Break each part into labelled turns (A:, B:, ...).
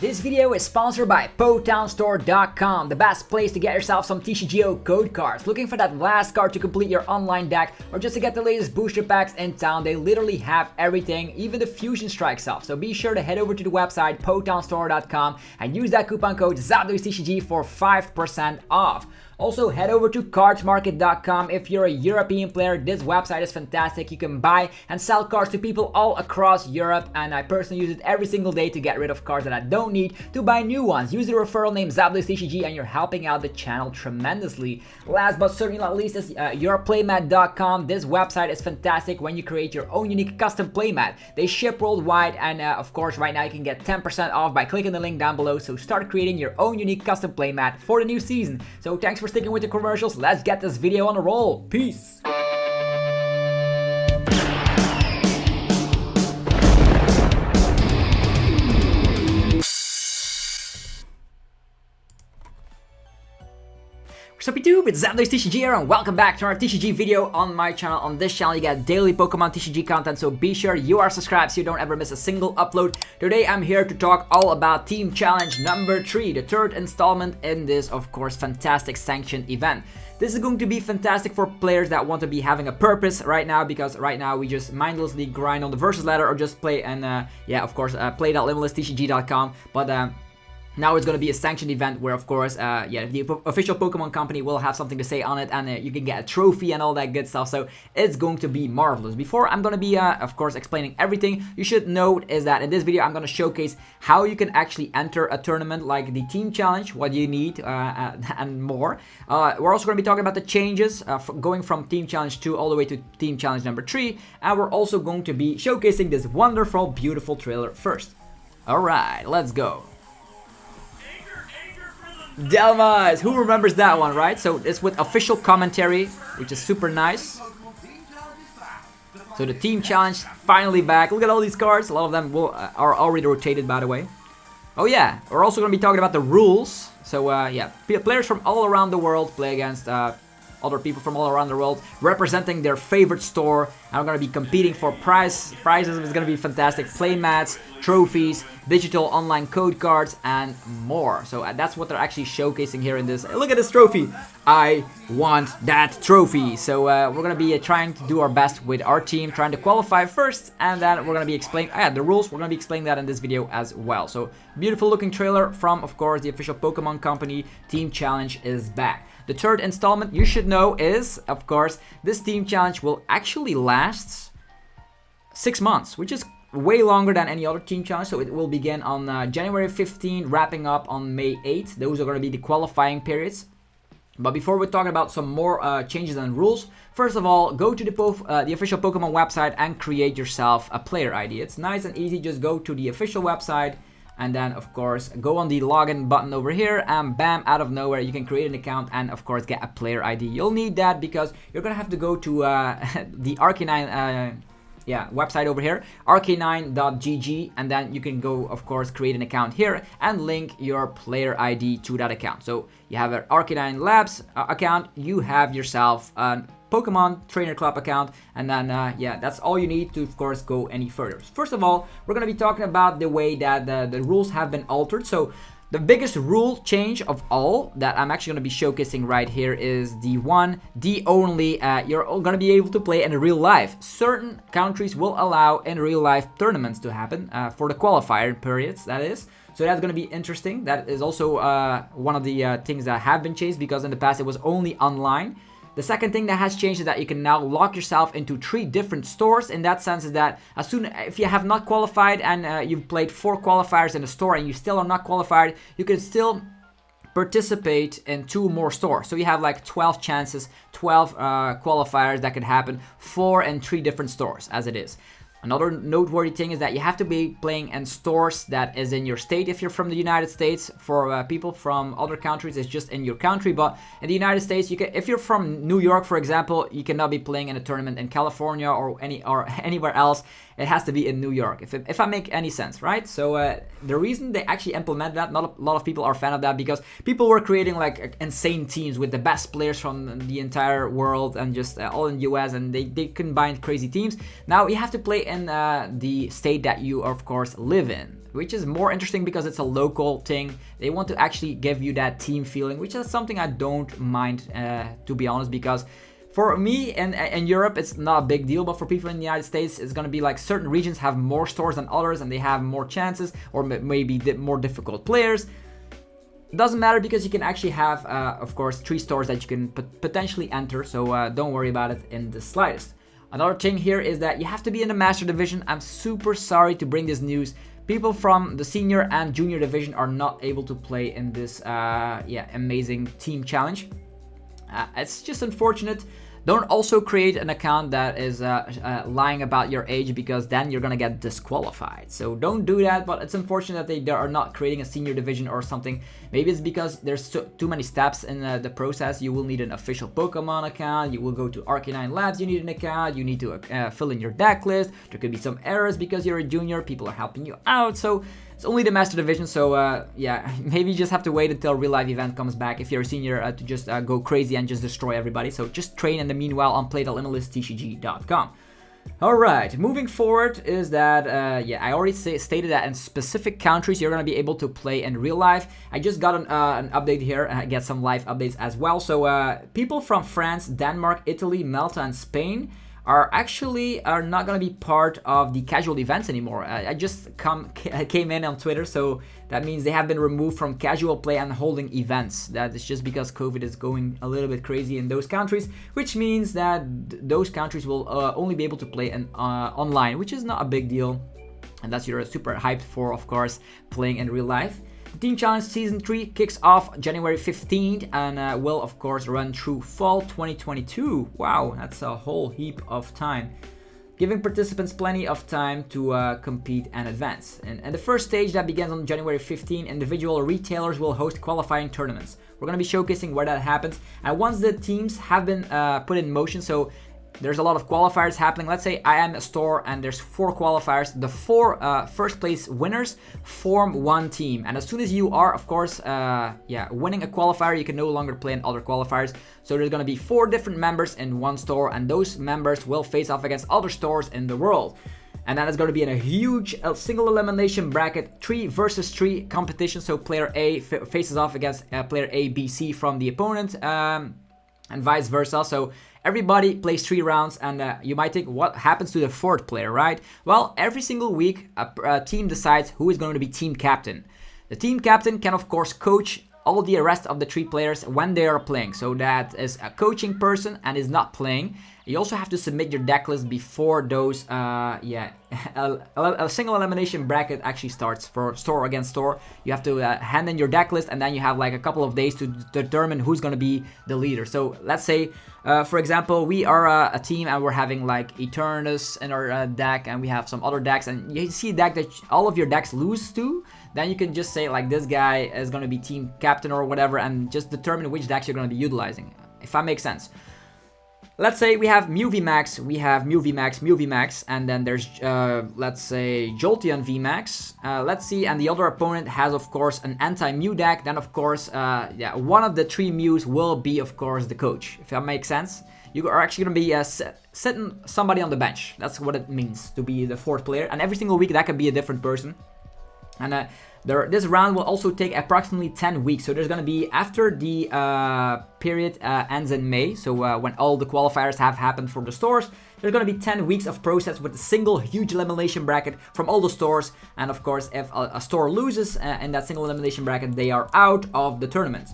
A: This video is sponsored by PotownStore.com, the best place to get yourself some TCGO code cards. Looking for that last card to complete your online deck or just to get the latest booster packs in town, they literally have everything, even the Fusion Strike stuff. So be sure to head over to the website PotownStore.com and use that coupon code ZapDoesTCG for 5% off. Also, head over to cardsmarket.com if you're a European player. This website is fantastic. You can buy and sell cards to people all across Europe, and I personally use it every single day to get rid of cards that I don't need to buy new ones. Use the referral name ZapDoesTCG and you're helping out the channel tremendously. Last but certainly not least is yourplaymat.com. This website is fantastic when you create your own unique custom playmat. They ship worldwide, and of course right now you can get 10% off by clicking the link down below. So start creating your own unique custom playmat for the new season. So thanks for sticking with the commercials. Let's get this video on the roll. Peace. Sup YouTube, it's ZapDoesTCG here and welcome back to our TCG video on my channel. On this channel you get daily Pokemon TCG content, so be sure you are subscribed so you don't ever miss a single upload. Today I'm here to talk all about Team Challenge number 3, the third installment in this, of course, fantastic sanctioned event. This is going to be fantastic for players that want to be having a purpose right now, because right now we just mindlessly grind on the versus ladder or just play and play.limitlesstcg.com, but now it's going to be a sanctioned event where, of course, the official Pokemon company will have something to say on it, and you can get a trophy and all that good stuff, so it's going to be marvelous. Before I'm going to be, of course, explaining everything, you should note is that in this video I'm going to showcase how you can actually enter a tournament like the Team Challenge, what you need, and more. We're also going to be talking about the changes going from Team Challenge 2 all the way to Team Challenge number 3, and we're also going to be showcasing this wonderful, beautiful trailer first. Alright, let's go. Delmas, who remembers that one, right? So it's with official commentary, which is super nice. So the Team Challenge finally back. Look at all these cards. A lot of them are already rotated, by the way. Oh yeah, we're also going to be talking about the rules. So yeah, players from all around the world play against other people from all around the world, representing their favorite store. And we're going to be competing for prizes. It's going to be fantastic. Playmats, trophies, digital online code cards, and more. So that's what they're actually showcasing here in this. Look at this trophy. I want that trophy. So we're going to be trying to do our best with our team, trying to qualify first, and then we're going to be explaining the rules. We're going to be explaining that in this video as well. So beautiful looking trailer from, of course, the official Pokemon company. Team Challenge is back. The third installment, you should know, is, of course, this Team Challenge will actually last 6 months, which is way longer than any other Team Challenge. So it will begin on January 15, wrapping up on May 8. Those are going to be the qualifying periods. But before we're talking about some more changes and rules, first of all, go to the official Pokemon website and create yourself a player ID. It's nice and easy. Just go to the official website and then, of course, go on the login button over here, and bam, out of nowhere, you can create an account and, of course, get a player ID. You'll need that because you're going to have to go to the Arcanine website over here, arcanine.gg, and then you can go, of course, create an account here and link your player ID to that account. So you have an Arcanine Labs account, you have yourself an Pokemon Trainer Club account, and then that's all you need to, of course, go any further. First of all, we're going to be talking about the way that the rules have been altered. So the biggest rule change of all that I'm actually going to be showcasing right here is the only you're going to be able to play in real life. Certain countries will allow in real life tournaments to happen for the qualifier periods, that is. So that's going to be interesting. That is also one of the things that have been changed, because in the past it was only online. The second thing that has changed is that you can now lock yourself into 3 different stores. In that sense is that if you have not qualified and you've played 4 qualifiers in a store and you still are not qualified, you can still participate in 2 more stores. So you have like 12 chances, 12 qualifiers that could happen, 4 in 3 different stores as it is. Another noteworthy thing is that you have to be playing in stores that is in your state if you're from the United States. For people from other countries, it's just in your country. But in the United States, you can, if you're from New York, for example, you cannot be playing in a tournament in California or anywhere else. It has to be in New York, if I make any sense, right? So the reason they actually implemented that, not a lot of people are a fan of that, because people were creating like insane teams with the best players from the entire world and just all in the US, and they combined crazy teams. Now you have to play in the state that you, of course, live in, which is more interesting because it's a local thing. They want to actually give you that team feeling, which is something I don't mind, to be honest, because for me in Europe, it's not a big deal, but for people in the United States, it's going to be like certain regions have more stores than others and they have more chances or maybe more difficult players. Doesn't matter because you can actually have, of course, 3 stores that you can potentially enter, so don't worry about it in the slightest. Another thing here is that you have to be in the Master Division. I'm super sorry to bring this news. People from the Senior and Junior Division are not able to play in this amazing team challenge. It's just unfortunate. Don't also create an account that is lying about your age, because then you're gonna get disqualified. So don't do that, but it's unfortunate that they are not creating a senior division or something. Maybe it's because there's too many steps in the process. You will need an official Pokemon account, you will go to Arcanine Labs, you need an account, you need to fill in your deck list. There could be some errors because you're a junior, people are helping you out, so it's only the Master Division, so yeah, maybe you just have to wait until real life event comes back if you're a senior to just go crazy and just destroy everybody. So just train in the meanwhile on play.limitlesstcg.com. Alright, moving forward is that, yeah, I already stated that in specific countries you're going to be able to play in real life. I just got an update here, I get some live updates as well. So people from France, Denmark, Italy, Malta and Spain are not going to be part of the casual events anymore. I just came in on Twitter, so that means they have been removed from casual play and holding events. That is just because COVID is going a little bit crazy in those countries, which means that those countries will only be able to play online, which is not a big deal. And that's you're super hyped for, of course, playing in real life. Team Challenge Season 3 kicks off January 15th and will, of course, run through fall 2022. Wow, that's a whole heap of time, giving participants plenty of time to compete and advance. And the first stage that begins on January 15, individual retailers will host qualifying tournaments. We're going to be showcasing where that happens. And once the teams have been put in motion, so there's a lot of qualifiers happening. Let's say I am a store and there's 4 qualifiers. The 4 first place winners form one team. And as soon as you are, of course, winning a qualifier, you can no longer play in other qualifiers. So there's going to be 4 different members in one store, and those members will face off against other stores in the world. And that is going to be in a huge single elimination bracket, 3 versus 3 competition. So player A faces off against player A, B, C from the opponent, and vice versa. So everybody plays 3 rounds, and you might think, what happens to the 4th player, right? Well, every single week, a team decides who is going to be team captain. The team captain can, of course, coach all the rest of the 3 players when they are playing. So that is a coaching person and is not playing. You also have to submit your deck list before those, a single elimination bracket actually starts for store against store. You have to hand in your deck list, and then you have like a couple of days to determine who's going to be the leader. So let's say, for example, we are a team and we're having like Eternus in our deck, and we have some other decks, and you see a deck that all of your decks lose to. Then you can just say like this guy is going to be team captain or whatever, and just determine which decks you're going to be utilizing, if that makes sense. Let's say we have Mew VMAX, we have Mew VMAX, Mew VMAX, and then there's, let's say, Jolteon VMAX. Let's see, and the other opponent has, of course, an anti-Mew deck. Then, of course, one of the 3 Mews will be, of course, the coach, if that makes sense. You are actually going to be sitting somebody on the bench. That's what it means to be the 4th player. And every single week, that could be a different person. And this round will also take approximately 10 weeks. So there's going to be, after the period ends in May, so when all the qualifiers have happened for the stores, there's going to be 10 weeks of process with a single huge elimination bracket from all the stores. And of course, if a store loses in that single elimination bracket, they are out of the tournament.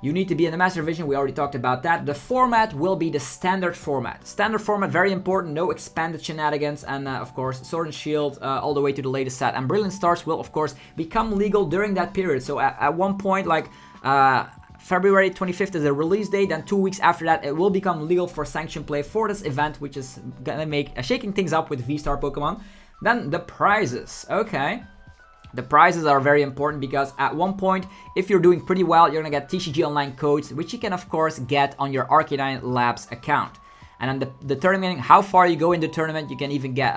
A: You need to be in the Master Division, we already talked about that. The format will be the standard format. Standard format, very important, no expanded shenanigans, and of course, Sword and Shield all the way to the latest set. And Brilliant Stars will, of course, become legal during that period. So at one point, like February 25th is the release date, and 2 weeks after that, it will become legal for sanctioned play for this event, which is gonna make shaking things up with V-Star Pokemon. Then the prizes, okay. The prizes are very important because at one point, if you're doing pretty well, you're gonna get TCG Online codes, which you can of course get on your Arcanine Labs account. And then determining how far you go in the tournament, you can even get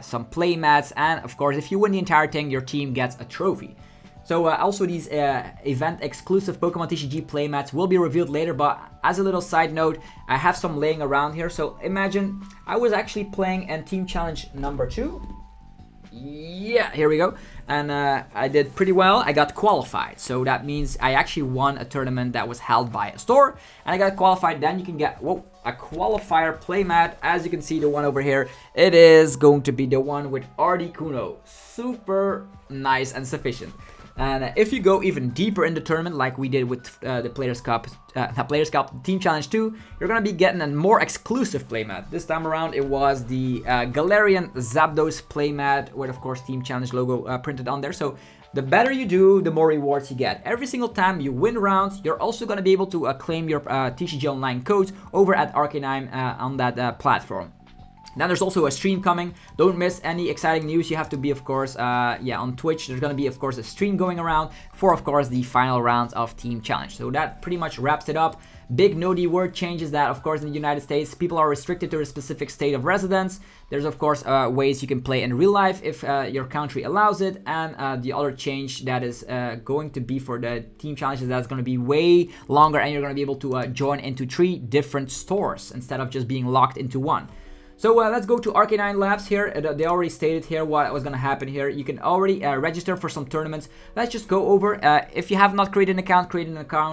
A: some play mats, and of course, if you win the entire thing, your team gets a trophy. So also these event exclusive Pokemon TCG playmats will be revealed later, but as a little side note, I have some laying around here. So imagine I was actually playing in Team Challenge number 2. Yeah, here we go. And I did pretty well. I got qualified. So that means I actually won a tournament that was held by a store. And I got qualified. Then you can get, whoa, a qualifier playmat. As you can see, the one over here, it is going to be the one with Articuno. Super nice and sufficient. And if you go even deeper in the tournament, like we did with the Players' Cup, Team Challenge 2, you're going to be getting a more exclusive playmat. This time around, it was the Galarian Zapdos playmat with, of course, Team Challenge logo printed on there. So the better you do, the more rewards you get. Every single time you win rounds, you're also going to be able to claim your TCG Online codes over at Arcanine on that platform. Then there's also a stream coming. Don't miss any exciting news. You have to be, of course, on Twitch. There's going to be, of course, a stream going around for, of course, the final rounds of Team Challenge. So that pretty much wraps it up. Big notey word changes that, of course, in the United States, people are restricted to a specific state of residence. There's, of course, ways you can play in real life if your country allows it. And the other change that is going to be for the Team Challenges, that's going to be way longer, and you're going to be able to join into 3 different stores instead of just being locked into one. So let's go to Arcanine Labs here. They already stated here what was going to happen here. You can already register for some tournaments. Let's just go over. If you have not created an account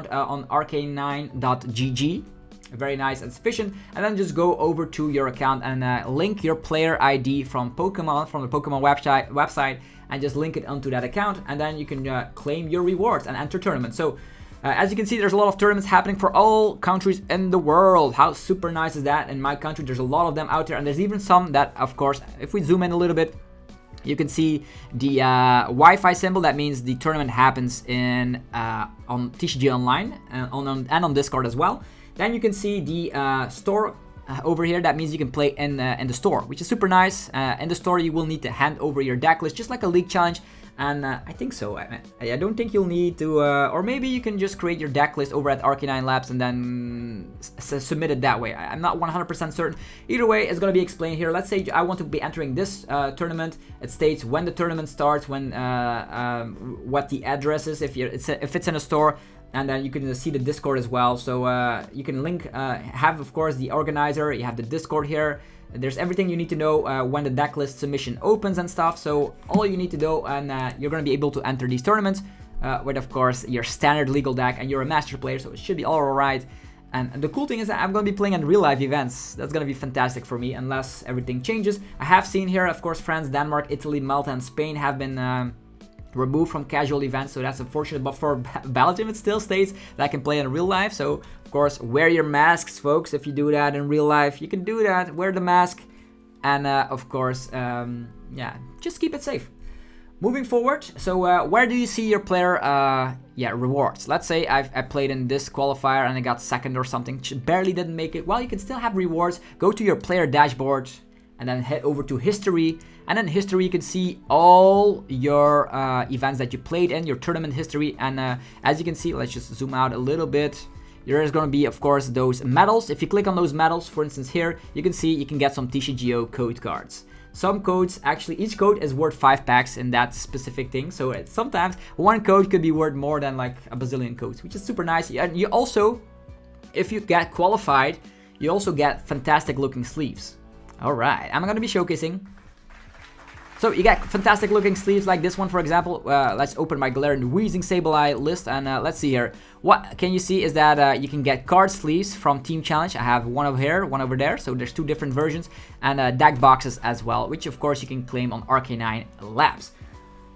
A: on arcanine.gg. Very nice and sufficient. And then just go over to your account and link your player ID from the Pokemon website, and just link it onto that account. And then you can claim your rewards and enter tournaments. So as you can see, there's a lot of tournaments happening for all countries in the world. How super nice is that? In my country, there's a lot of them out there, and there's even some that, of course, if we zoom in a little bit, you can see the Wi-Fi symbol. That means the tournament happens on TCG Online and on Discord as well. Then you can see the store over here. That means you can play in the store, which is super nice. In the store, you will need to hand over your deck list, just like a league challenge. And I think so. I don't think you'll need to, or maybe you can just create your deck list over at Arcanine Labs and then submit it that way. I'm not 100% certain. Either way, it's going to be explained here. Let's say I want to be entering this tournament. It states when the tournament starts, when what the address is, if it's in a store. And then you can see the Discord as well. So you can link, have, of course, the organizer. You have the Discord here. There's everything you need to know when the decklist submission opens and stuff. So all you need to do, and you're going to be able to enter these tournaments with, of course, your standard legal deck, and you're a master player, so it should be all right. And the cool thing is that I'm going to be playing in real life events. That's going to be fantastic for me, unless everything changes. I have seen here, of course, France, Denmark, Italy, Malta, and Spain have been removed from casual events, so that's unfortunate. But for Belgium, it still states that I can play in real life. So of course, wear your masks, folks. If you do that in real life, you can do that. Wear the mask, and of course, yeah, just keep it safe. Moving forward, so where do you see your player rewards? Let's say I played in this qualifier and I got second or something, barely didn't make it. Well, you can still have rewards. Go to your player dashboard and then head over to history. And in history, you can see all your events that you played in, your tournament history. And as you can see, let's just zoom out a little bit. There's going to be, of course, those medals. If you click on those medals, for instance here, you can see you can get some TCGO code cards. Some codes, actually, each code is worth 5 packs in that specific thing. So sometimes one code could be worth more than like a bazillion codes, which is super nice. And you also, if you get qualified, you also get fantastic looking sleeves. All right, I'm going to be showcasing. So you get fantastic looking sleeves like this one, for example. Let's open my Galarian Weezing Sableye list, and let's see here. What can you see is that you can get card sleeves from Team Challenge. I have one over here, one over there, so there's 2 different versions, and deck boxes as well, which of course you can claim on Arcanine Labs.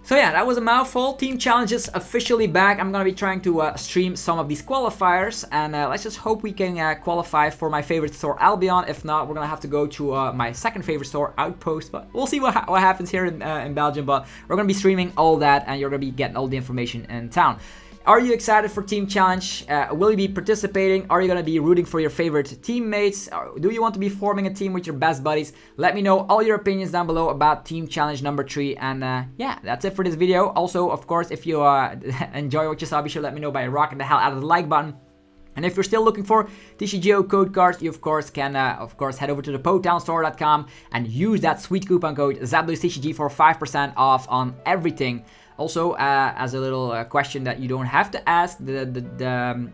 A: So yeah, that was a mouthful. Team Challenge is officially back. I'm gonna be trying to stream some of these qualifiers, and let's just hope we can qualify for my favorite store, Albion. If not, we're gonna have to go to my second favorite store, Outpost. But we'll see what happens here in Belgium. But we're gonna be streaming all that, and you're gonna be getting all the information in town. Are you excited for Team Challenge? Will you be participating? Are you going to be rooting for your favorite teammates? Do you want to be forming a team with your best buddies? Let me know all your opinions down below about Team Challenge number 3. And yeah, that's it for this video. Also, of course, if you enjoy what you saw, be sure to let me know by rocking the hell out of the like button. And if you're still looking for TCGO code cards, you of course can head over to the PotownStore.com and use that sweet coupon code ZapBluesTCG for 5% off on everything. Also, as a little question that you don't have to ask, the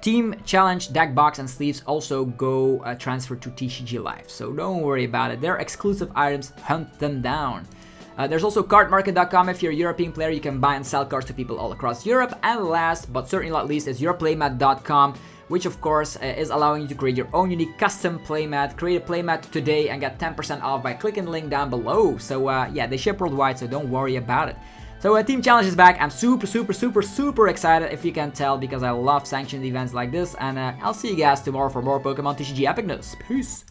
A: Team Challenge deck box and sleeves also go transfer to TCG Live, so don't worry about it. They're exclusive items, hunt them down. There's also cardmarket.com. If you're a European player, you can buy and sell cards to people all across Europe. And last, but certainly not least, is yourplaymat.com, which of course is allowing you to create your own unique custom playmat. Create a playmat today and get 10% off by clicking the link down below. So yeah, they ship worldwide, so don't worry about it. So Team Challenge is back. I'm super excited, if you can tell, because I love sanctioned events like this. And I'll see you guys tomorrow for more Pokemon TCG epicness. Peace.